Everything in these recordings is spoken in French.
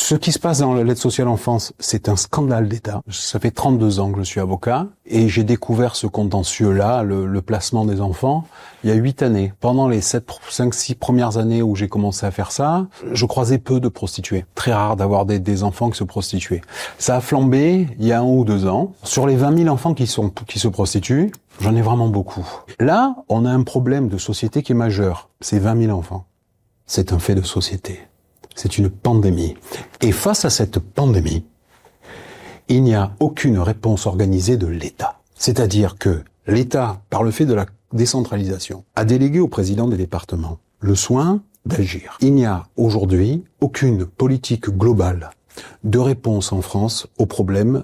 Ce qui se passe dans l'aide sociale enfance, c'est un scandale d'État. Ça fait 32 ans que je suis avocat et j'ai découvert ce contentieux-là, le placement des enfants, il y a 8 années. Pendant les 5, 6 premières années où j'ai commencé à faire ça, je croisais peu de prostituées. Très rare d'avoir des enfants qui se prostituaient. Ça a flambé il y a 1 ou 2 ans. Sur les 20 000 enfants qui se prostituent, j'en ai vraiment beaucoup. Là, on a un problème de société qui est majeur. C'est 20 000 enfants. C'est un fait de société. C'est une pandémie. Et face à cette pandémie, il n'y a aucune réponse organisée de l'État. C'est-à-dire que l'État, par le fait de la décentralisation, a délégué au président des départements le soin d'agir. Il n'y a aujourd'hui aucune politique globale de réponse en France au problème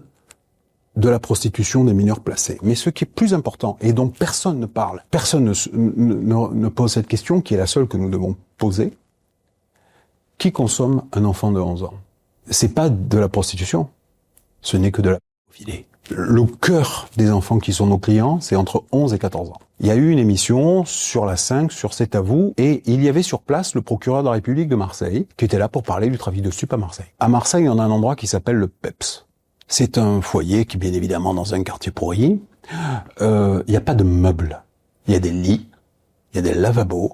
de la prostitution des mineurs placés. Mais ce qui est plus important, et dont personne ne parle, personne ne pose cette question, qui est la seule que nous devons poser: qui consomme un enfant de 11 ans? C'est pas de la prostitution, ce n'est que de la pédophilie. Le cœur des enfants qui sont nos clients, c'est entre 11 et 14 ans. Il y a eu une émission sur la 5, sur C'est à vous, et il y avait sur place le procureur de la République de Marseille, qui était là pour parler du trafic de stupes à Marseille. À Marseille, on a un endroit qui s'appelle le PEPS. C'est un foyer qui est bien évidemment dans un quartier pourri. Il n'y a pas de meubles. Il y a des lits, il y a des lavabos,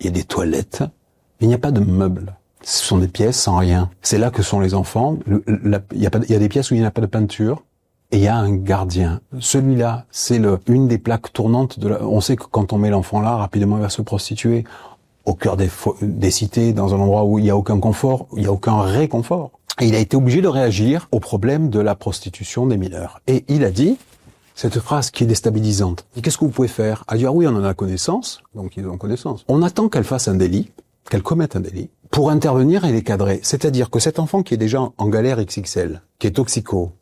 il y a des toilettes, mais il n'y a pas de meubles. Ce sont des pièces sans rien. C'est là que sont les enfants. Il y a des pièces où il n'y a pas de peinture. Et il y a un gardien. Celui-là, c'est une des plaques tournantes on sait que quand on met l'enfant là, rapidement il va se prostituer. Au cœur des cités, dans un endroit où il n'y a aucun confort, où il n'y a aucun réconfort. Et il a été obligé de réagir au problème de la prostitution des mineurs. Et il a dit cette phrase qui est déstabilisante. Qu'est-ce que vous pouvez faire? Ah oui, on en a connaissance. Donc ils ont connaissance. On attend qu'elle fasse un délit, qu'elle commette un délit, pour intervenir et les cadrer. C'est-à-dire que cet enfant qui est déjà en galère XXL, qui est toxico,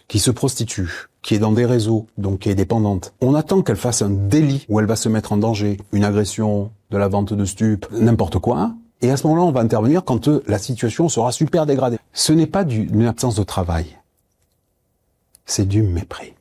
qui se prostitue, qui est dans des réseaux, donc qui est dépendante, on attend qu'elle fasse un délit où elle va se mettre en danger, une agression, de la vente de stupes, n'importe quoi, et à ce moment-là, on va intervenir quand la situation sera super dégradée. Ce n'est pas une absence de travail, c'est du mépris.